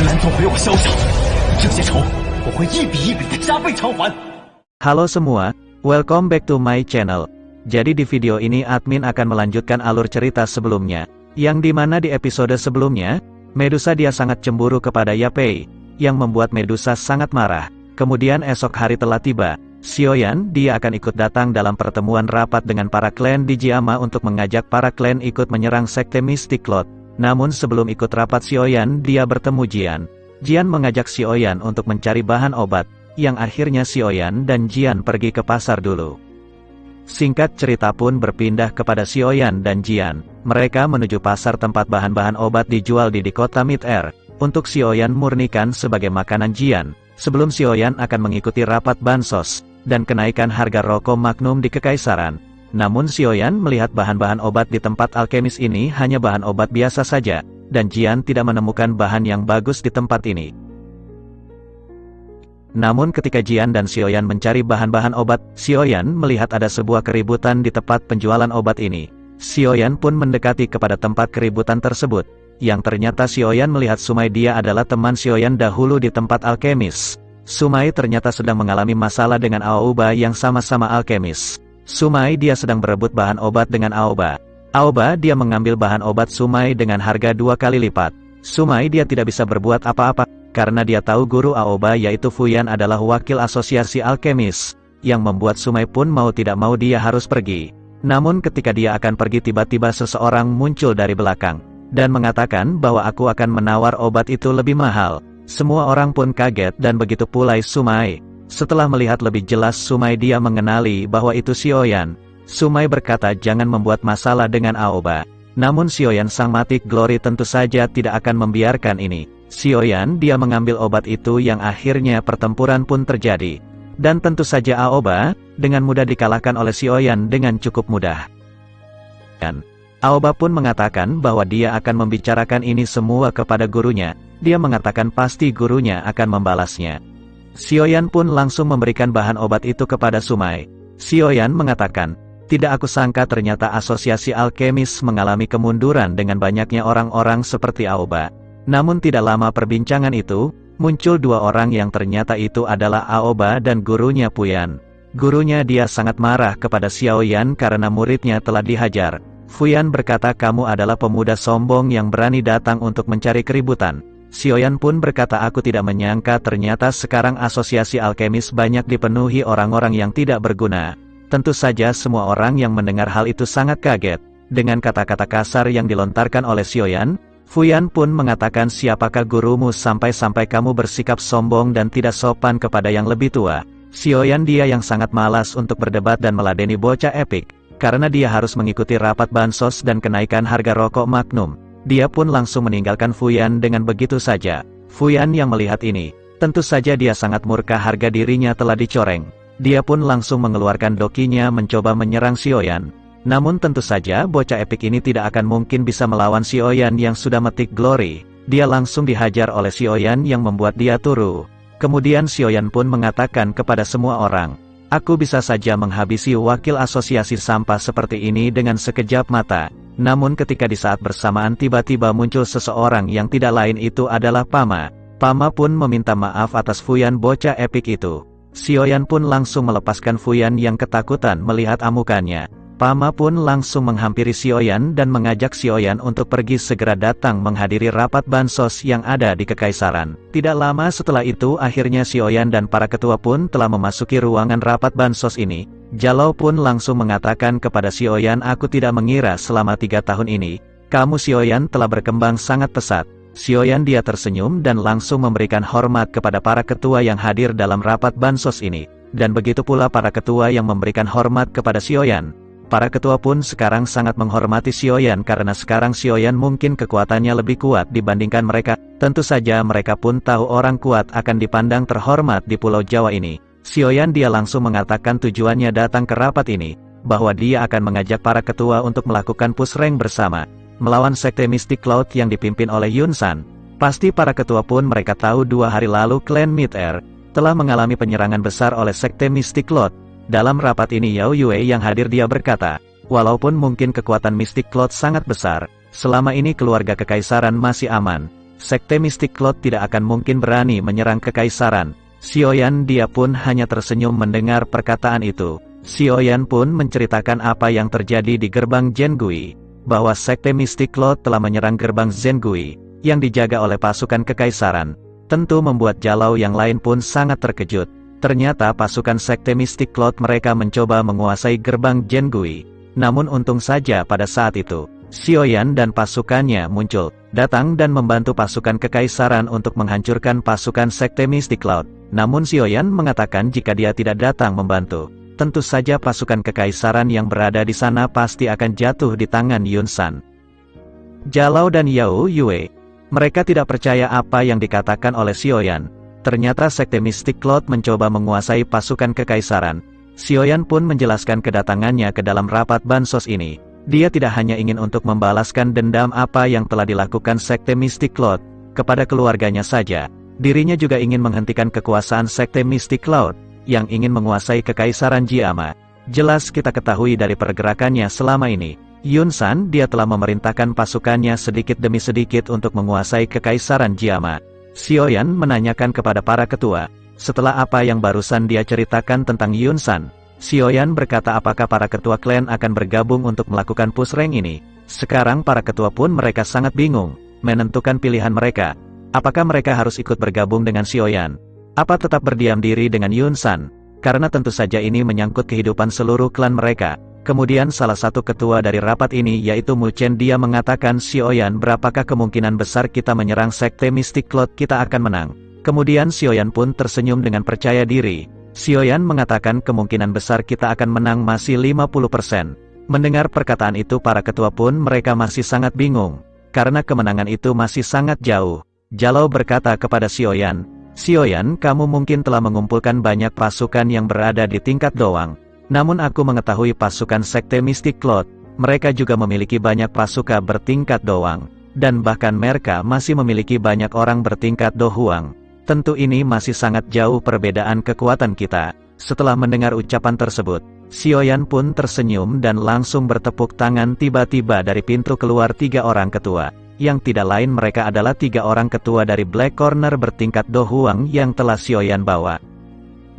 南总回我消息，这些仇我会一笔一笔的加倍偿还。 Halo semua, welcome back to my channel. Jadi di video ini admin akan melanjutkan alur cerita sebelumnya, yang dimana di episode sebelumnya, Medusa dia sangat cemburu kepada Yapei, yang membuat Medusa sangat marah. Kemudian esok hari telah tiba, Xiaoyan dia akan ikut datang dalam pertemuan rapat dengan para klan di Jiama untuk mengajak para klan ikut menyerang sekte Mystic Cloud. Namun sebelum ikut rapat Xiaoyan dia bertemu Jian. Jian mengajak Xiaoyan untuk mencari bahan obat, yang akhirnya Xiaoyan dan Jian pergi ke pasar dulu. Singkat cerita pun berpindah kepada Xiaoyan dan Jian. Mereka menuju pasar tempat bahan-bahan obat dijual di kota Mid-Air, untuk Xiaoyan murnikan sebagai makanan Jian, sebelum Xiaoyan akan mengikuti rapat bansos, dan kenaikan harga rokok Magnum di Kekaisaran. Namun Xiaoyan melihat bahan-bahan obat di tempat alkemis ini hanya bahan obat biasa saja, dan Jian tidak menemukan bahan yang bagus di tempat ini. Namun ketika Jian dan Xiaoyan mencari bahan-bahan obat, Xiaoyan melihat ada sebuah keributan di tempat penjualan obat ini. Xiaoyan pun mendekati kepada tempat keributan tersebut, yang ternyata Xiaoyan melihat Sumai dia adalah teman Xiaoyan dahulu di tempat alkemis. Sumai ternyata sedang mengalami masalah dengan Aoba yang sama-sama alkemis. Sumai dia sedang berebut bahan obat dengan Aoba. Aoba dia mengambil bahan obat Sumai dengan harga 2 kali lipat. Sumai dia tidak bisa berbuat apa-apa, karena dia tahu guru Aoba yaitu Fuyan adalah wakil asosiasi alkemis, yang membuat Sumai pun mau tidak mau dia harus pergi. Namun ketika dia akan pergi tiba-tiba seseorang muncul dari belakang, dan mengatakan bahwa aku akan menawar obat itu lebih mahal. Semua orang pun kaget dan begitu pula Sumai. Setelah melihat lebih jelas Sumai dia mengenali bahwa itu Xiaoyan. Sumai berkata jangan membuat masalah dengan Aoba. Namun Xiaoyan sang matik glory tentu saja tidak akan membiarkan ini. Xiaoyan dia mengambil obat itu yang akhirnya pertempuran pun terjadi. Dan tentu saja Aoba, dengan mudah dikalahkan oleh Xiaoyan dengan cukup mudah. Aoba pun mengatakan bahwa dia akan membicarakan ini semua kepada gurunya. Dia mengatakan pasti gurunya akan membalasnya. Xiaoyan pun langsung memberikan bahan obat itu kepada Sumai. Xiaoyan mengatakan, tidak aku sangka ternyata asosiasi alkemis mengalami kemunduran dengan banyaknya orang-orang seperti Aoba. Namun tidak lama perbincangan itu, muncul dua orang yang ternyata itu adalah Aoba dan gurunya Fuyan. Gurunya dia sangat marah kepada Xiaoyan karena muridnya telah dihajar. Fuyan berkata kamu adalah pemuda sombong yang berani datang untuk mencari keributan. Xiaoyan pun berkata aku tidak menyangka ternyata sekarang asosiasi alkemis banyak dipenuhi orang-orang yang tidak berguna. Tentu saja semua orang yang mendengar hal itu sangat kaget. Dengan kata-kata kasar yang dilontarkan oleh Xiaoyan, Fuyan pun mengatakan siapakah gurumu sampai-sampai kamu bersikap sombong dan tidak sopan kepada yang lebih tua. Xiaoyan dia yang sangat malas untuk berdebat dan meladeni bocah epik, karena dia harus mengikuti rapat bansos dan kenaikan harga rokok Magnum. Dia pun langsung meninggalkan Fuyan dengan begitu saja. Fuyan yang melihat ini, tentu saja dia sangat murka harga dirinya telah dicoreng. Dia pun langsung mengeluarkan dokinya mencoba menyerang Xiaoyan. Namun tentu saja bocah epik ini tidak akan mungkin bisa melawan Xiaoyan yang sudah metik glory. Dia langsung dihajar oleh Xiaoyan yang membuat dia turu. Kemudian Xiaoyan pun mengatakan kepada semua orang, aku bisa saja menghabisi wakil asosiasi sampah seperti ini dengan sekejap mata. Namun ketika di saat bersamaan tiba-tiba muncul seseorang yang tidak lain itu adalah Pama. Pama pun meminta maaf atas Fuyan bocah epik itu. Xiaoyan pun langsung melepaskan Fuyan yang ketakutan melihat amukannya. Pama pun langsung menghampiri Xiaoyan dan mengajak Xiaoyan untuk pergi segera datang menghadiri rapat bansos yang ada di Kekaisaran. Tidak lama setelah itu akhirnya Xiaoyan dan para ketua pun telah memasuki ruangan rapat bansos ini. Jalou pun langsung mengatakan kepada Xiaoyan aku tidak mengira selama 3 tahun ini, kamu Xiaoyan telah berkembang sangat pesat. Xiaoyan dia tersenyum dan langsung memberikan hormat kepada para ketua yang hadir dalam rapat bansos ini. Dan begitu pula para ketua yang memberikan hormat kepada Xiaoyan. Para ketua pun sekarang sangat menghormati Xiaoyan karena sekarang Xiaoyan mungkin kekuatannya lebih kuat dibandingkan mereka. Tentu saja mereka pun tahu orang kuat akan dipandang terhormat di Pulau Jawa ini. Xiaoyan dia langsung mengatakan tujuannya datang ke rapat ini, bahwa dia akan mengajak para ketua untuk melakukan push rank bersama, melawan sekte Mystic Cloud yang dipimpin oleh Yun San. Pasti para ketua pun mereka tahu 2 hari lalu klan Mid-Air telah mengalami penyerangan besar oleh sekte Mystic Cloud. Dalam rapat ini Yao Yue yang hadir dia berkata, walaupun mungkin kekuatan Mystic Cloud sangat besar, selama ini keluarga kekaisaran masih aman. Sekte Mystic Cloud tidak akan mungkin berani menyerang kekaisaran. Xiaoyan dia pun hanya tersenyum mendengar perkataan itu. Xiaoyan pun menceritakan apa yang terjadi di gerbang Zhengui, bahwa Sekte Mystic Cloud telah menyerang gerbang Zhengui, yang dijaga oleh pasukan kekaisaran. Tentu membuat Jalau yang lain pun sangat terkejut. Ternyata pasukan Sekte Mystic Cloud mereka mencoba menguasai gerbang Zhengui. Namun untung saja pada saat itu, Xiaoyan dan pasukannya muncul, datang dan membantu pasukan kekaisaran untuk menghancurkan pasukan Sekte Mystic Cloud. Namun Xiaoyan mengatakan jika dia tidak datang membantu, tentu saja pasukan kekaisaran yang berada di sana pasti akan jatuh di tangan Yun San. Jalau dan Yao Yue, mereka tidak percaya apa yang dikatakan oleh Xiaoyan. Ternyata Sekte Mystic Cloud mencoba menguasai pasukan kekaisaran. Xiaoyan pun menjelaskan kedatangannya ke dalam rapat bansos ini. Dia tidak hanya ingin untuk membalaskan dendam apa yang telah dilakukan Sekte Mystic Cloud kepada keluarganya saja. Dirinya juga ingin menghentikan kekuasaan Sekte Mystic Cloud yang ingin menguasai kekaisaran Jiama. Jelas kita ketahui dari pergerakannya selama ini, Yun San dia telah memerintahkan pasukannya sedikit demi sedikit untuk menguasai kekaisaran Jiama. Xiaoyan menanyakan kepada para ketua, setelah apa yang barusan dia ceritakan tentang Yun San, Xiaoyan berkata apakah para ketua klan akan bergabung untuk melakukan push rank ini. Sekarang para ketua pun mereka sangat bingung, menentukan pilihan mereka. Apakah mereka harus ikut bergabung dengan Xiaoyan? Apa tetap berdiam diri dengan Yun San? Karena tentu saja ini menyangkut kehidupan seluruh klan mereka. Kemudian salah satu ketua dari rapat ini yaitu Mu Chen dia mengatakan Xiaoyan berapakah kemungkinan besar kita menyerang Sekte Mystic Cloud kita akan menang. Kemudian Xiaoyan pun tersenyum dengan percaya diri. Xiaoyan mengatakan kemungkinan besar kita akan menang masih 50%. Mendengar perkataan itu para ketua pun mereka masih sangat bingung. Karena kemenangan itu masih sangat jauh. Jalau berkata kepada Xiaoyan, Xiaoyan kamu mungkin telah mengumpulkan banyak pasukan yang berada di tingkat doang. Namun aku mengetahui pasukan Sekte Mystic Cloud, mereka juga memiliki banyak pasukan bertingkat doang. Dan bahkan mereka masih memiliki banyak orang bertingkat dohuang. Tentu ini masih sangat jauh perbedaan kekuatan kita. Setelah mendengar ucapan tersebut, Xiaoyan pun tersenyum dan langsung bertepuk tangan. Tiba-tiba dari pintu keluar 3 orang ketua. Yang tidak lain mereka adalah 3 orang ketua dari Black Corner bertingkat dohuang yang telah Xiaoyan bawa.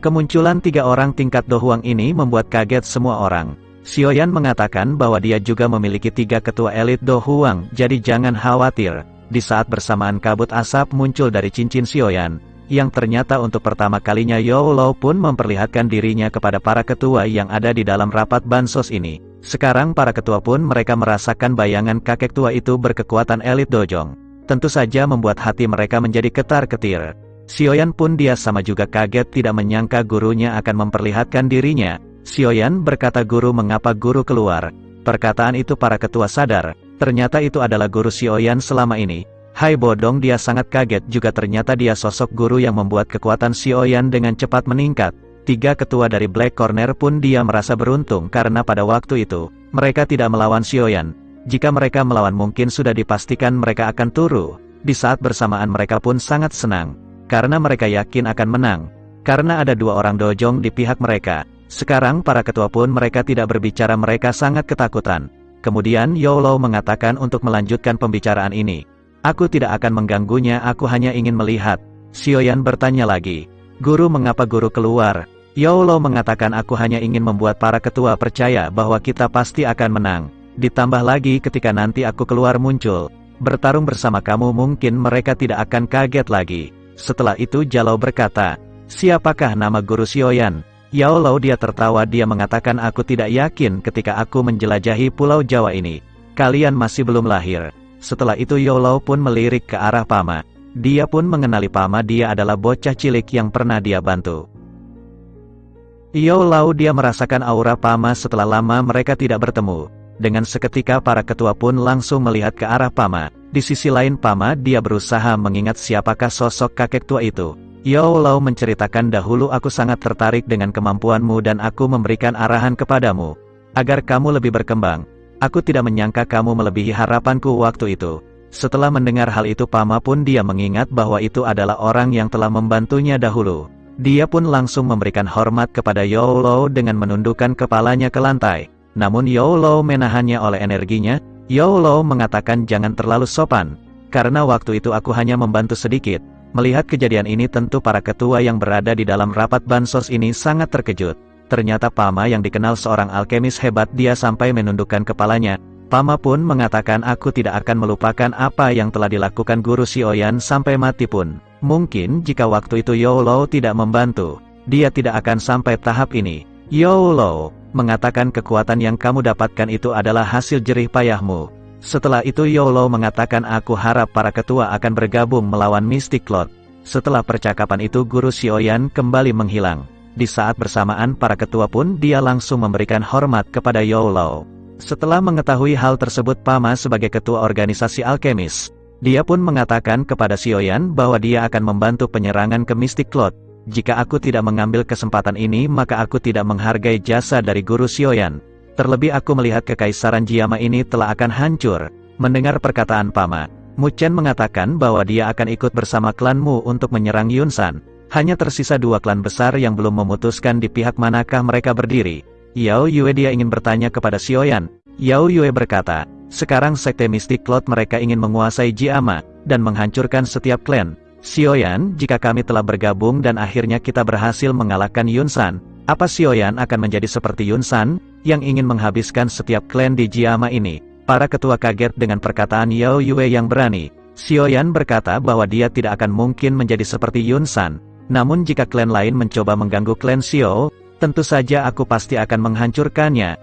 Kemunculan 3 orang tingkat dohuang ini membuat kaget semua orang. Xiaoyan mengatakan bahwa dia juga memiliki 3 ketua elit dohuang, jadi jangan khawatir. Di saat bersamaan kabut asap muncul dari cincin Xiaoyan, yang ternyata untuk pertama kalinya Yao Lao pun memperlihatkan dirinya kepada para ketua yang ada di dalam rapat bansos ini. Sekarang para ketua pun mereka merasakan bayangan kakek tua itu berkekuatan elit dojong. Tentu saja membuat hati mereka menjadi ketar-ketir. Xiaoyan pun dia sama juga kaget tidak menyangka gurunya akan memperlihatkan dirinya. Xiaoyan berkata guru mengapa guru keluar. Perkataan itu para ketua sadar. Ternyata itu adalah guru Xiaoyan selama ini. Hai bodong dia sangat kaget juga ternyata dia sosok guru yang membuat kekuatan Xiaoyan dengan cepat meningkat. 3 ketua dari Black Corner pun dia merasa beruntung karena pada waktu itu, mereka tidak melawan Xiaoyan. Jika mereka melawan mungkin sudah dipastikan mereka akan turu. Di saat bersamaan mereka pun sangat senang. Karena mereka yakin akan menang. Karena ada 2 orang dojong di pihak mereka. Sekarang para ketua pun mereka tidak berbicara mereka sangat ketakutan. Kemudian Yao Lao mengatakan untuk melanjutkan pembicaraan ini. Aku tidak akan mengganggunya aku hanya ingin melihat. Xiaoyan bertanya lagi. Guru mengapa guru keluar? Yao Lao mengatakan aku hanya ingin membuat para ketua percaya bahwa kita pasti akan menang. Ditambah lagi ketika nanti aku keluar muncul. Bertarung bersama kamu mungkin mereka tidak akan kaget lagi. Setelah itu Jalau berkata. Siapakah nama guru Xiaoyan? Yao Lao dia tertawa dia mengatakan aku tidak yakin ketika aku menjelajahi pulau Jawa ini. Kalian masih belum lahir. Setelah itu Yao Lao pun melirik ke arah Pama. Dia pun mengenali Pama dia adalah bocah cilik yang pernah dia bantu. Yao Lao dia merasakan aura Pama setelah lama mereka tidak bertemu. Dengan seketika para ketua pun langsung melihat ke arah Pama. Di sisi lain Pama dia berusaha mengingat siapakah sosok kakek tua itu. Yao Lao menceritakan dahulu aku sangat tertarik dengan kemampuanmu dan aku memberikan arahan kepadamu. Agar kamu lebih berkembang. Aku tidak menyangka kamu melebihi harapanku waktu itu. Setelah mendengar hal itu Pama pun dia mengingat bahwa itu adalah orang yang telah membantunya dahulu. Dia pun langsung memberikan hormat kepada Yao Lao dengan menundukkan kepalanya ke lantai. Namun Yao Lao menahannya oleh energinya. Yao Lao mengatakan jangan terlalu sopan. Karena waktu itu aku hanya membantu sedikit. Melihat kejadian ini tentu para ketua yang berada di dalam rapat bansos ini sangat terkejut. Ternyata Pama yang dikenal seorang alkemis hebat, dia sampai menundukkan kepalanya. Pama pun mengatakan aku tidak akan melupakan apa yang telah dilakukan Guru Xiaoyan sampai mati pun. Mungkin jika waktu itu Youlo tidak membantu, dia tidak akan sampai tahap ini. Youlo mengatakan kekuatan yang kamu dapatkan itu adalah hasil jerih payahmu. Setelah itu Youlo mengatakan aku harap para ketua akan bergabung melawan Mystic Lord. Setelah percakapan itu Guru Xiaoyan kembali menghilang. Di saat bersamaan para ketua pun dia langsung memberikan hormat kepada Youlo. Setelah mengetahui hal tersebut Pama sebagai ketua organisasi alkemis, dia pun mengatakan kepada Xiaoyan bahwa dia akan membantu penyerangan ke Mystic Lord. Jika aku tidak mengambil kesempatan ini maka aku tidak menghargai jasa dari Guru Xiaoyan. Terlebih aku melihat kekaisaran Jiama ini telah akan hancur. Mendengar perkataan Pama, Mu Chen mengatakan bahwa dia akan ikut bersama klanmu untuk menyerang Yunsan. Hanya tersisa 2 klan besar yang belum memutuskan di pihak manakah mereka berdiri. Yao Yue dia ingin bertanya kepada Xiaoyan. Yao Yue berkata, sekarang sekte Mystic Lord mereka ingin menguasai Jiama, dan menghancurkan setiap klan. Xiaoyan, jika kami telah bergabung dan akhirnya kita berhasil mengalahkan Yunsan, apa Xiaoyan akan menjadi seperti Yunsan, yang ingin menghabiskan setiap klan di Jiama ini? Para ketua kaget dengan perkataan Yao Yue yang berani. Xiaoyan berkata bahwa dia tidak akan mungkin menjadi seperti Yunsan. Namun jika klan lain mencoba mengganggu klan Xiao, tentu saja aku pasti akan menghancurkannya.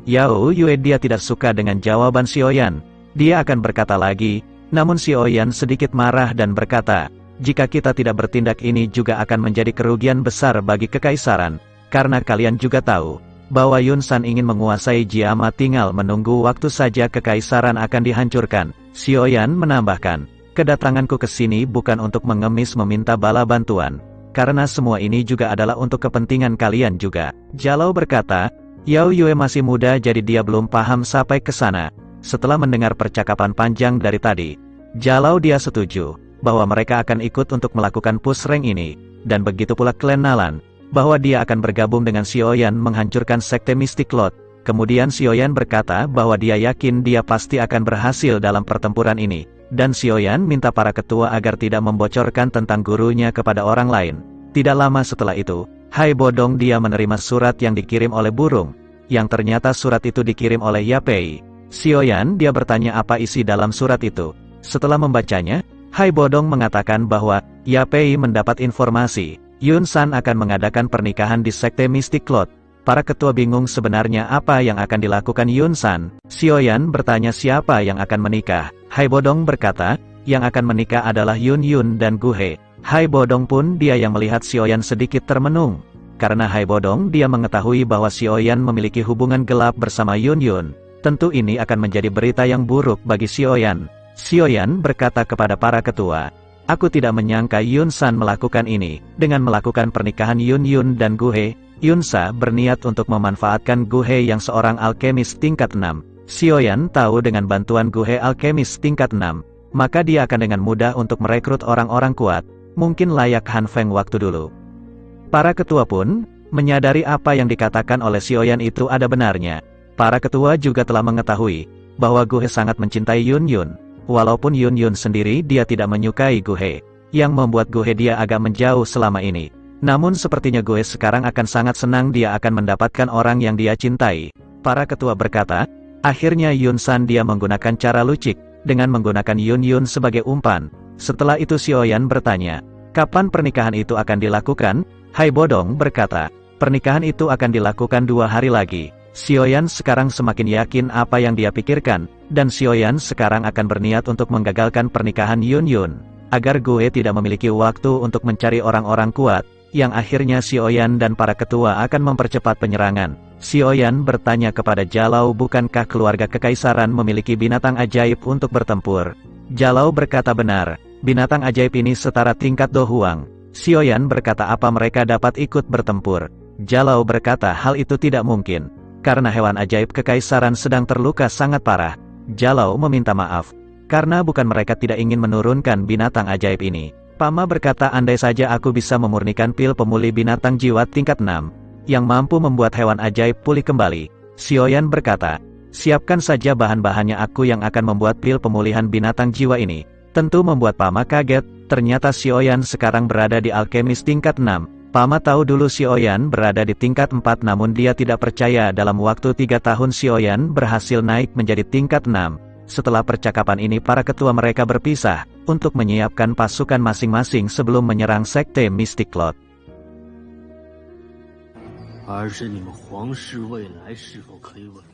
Yao Yue dia tidak suka dengan jawaban Xiaoyan. Dia akan berkata lagi, namun Xiaoyan sedikit marah dan berkata, jika kita tidak bertindak ini juga akan menjadi kerugian besar bagi kekaisaran. Karena kalian juga tahu, bahwa Yunsan ingin menguasai Jiama, tinggal menunggu waktu saja kekaisaran akan dihancurkan. Xiaoyan menambahkan, kedatanganku ke sini bukan untuk mengemis meminta bala bantuan. Karena semua ini juga adalah untuk kepentingan kalian juga. Jalou berkata, Yao Yue masih muda jadi dia belum paham sampai ke sana. Setelah mendengar percakapan panjang dari tadi, Jalou dia setuju, bahwa mereka akan ikut untuk melakukan push rank ini. Dan begitu pula klan Nalan, bahwa dia akan bergabung dengan Xiaoyan menghancurkan sekte Mystic Lord. Kemudian Xiaoyan berkata bahwa dia yakin dia pasti akan berhasil dalam pertempuran ini. Dan Xiaoyan minta para ketua agar tidak membocorkan tentang gurunya kepada orang lain. Tidak lama setelah itu, Hai Bodong dia menerima surat yang dikirim oleh burung, yang ternyata surat itu dikirim oleh Yapei. Xiaoyan dia bertanya apa isi dalam surat itu. Setelah membacanya, Hai Bodong mengatakan bahwa Yapei mendapat informasi, Yunsan akan mengadakan pernikahan di sekte Mystic Lord. Para ketua bingung sebenarnya apa yang akan dilakukan Yunsan. Xiaoyan bertanya siapa yang akan menikah. Hai Bodong berkata, yang akan menikah adalah Yun Yun dan Gu He. Hai Bodong pun dia yang melihat Xiaoyan sedikit termenung. Karena Hai Bodong dia mengetahui bahwa Xiaoyan memiliki hubungan gelap bersama Yun Yun. Tentu ini akan menjadi berita yang buruk bagi Xiaoyan. Xiaoyan berkata kepada para ketua, aku tidak menyangka Yunsan melakukan ini. Dengan melakukan pernikahan Yun Yun dan Gu He, Yunsa berniat untuk memanfaatkan Gu He yang seorang alkemis tingkat 6. Xiaoyan tahu dengan bantuan Gu He alkemis tingkat 6, maka dia akan dengan mudah untuk merekrut orang-orang kuat, mungkin layak Han Feng waktu dulu. Para ketua pun menyadari apa yang dikatakan oleh Xiaoyan itu ada benarnya. Para ketua juga telah mengetahui bahwa Gu He sangat mencintai Yun Yun. Walaupun Yun Yun sendiri dia tidak menyukai Gu He, yang membuat Gu He dia agak menjauh selama ini. Namun sepertinya Gu He sekarang akan sangat senang dia akan mendapatkan orang yang dia cintai. Para ketua berkata, akhirnya Yunsan dia menggunakan cara lucik, dengan menggunakan Yun Yun sebagai umpan. Setelah itu Xiaoyan bertanya, kapan pernikahan itu akan dilakukan? Hai Bodong berkata, pernikahan itu akan dilakukan 2 hari lagi. Xiaoyan sekarang semakin yakin apa yang dia pikirkan, dan Xiaoyan sekarang akan berniat untuk menggagalkan pernikahan Yun Yun, agar Gu He tidak memiliki waktu untuk mencari orang-orang kuat, yang akhirnya Xiaoyan dan para ketua akan mempercepat penyerangan. Xiaoyan bertanya kepada Jalou bukankah keluarga kekaisaran memiliki binatang ajaib untuk bertempur? Jalou berkata benar, binatang ajaib ini setara tingkat Do Huang. Xiaoyan berkata apa mereka dapat ikut bertempur? Jalou berkata hal itu tidak mungkin, karena hewan ajaib kekaisaran sedang terluka sangat parah. Jalou meminta maaf, karena bukan mereka tidak ingin menurunkan binatang ajaib ini. Pama berkata andai saja aku bisa memurnikan pil pemulih binatang jiwa tingkat 6, yang mampu membuat hewan ajaib pulih kembali. Xiaoyan berkata, Siapkan saja bahan-bahannya, aku yang akan membuat pil pemulihan binatang jiwa ini. Tentu membuat Pama kaget, ternyata Xiaoyan sekarang berada di alkemis tingkat 6. Pama tahu dulu Xiaoyan berada di tingkat 4 namun dia tidak percaya dalam waktu 3 tahun Xiaoyan berhasil naik menjadi tingkat 6. Setelah percakapan ini para ketua mereka berpisah, untuk menyiapkan pasukan masing-masing sebelum menyerang sekte Mystic Cloud. 而是你们皇室未来是否可以稳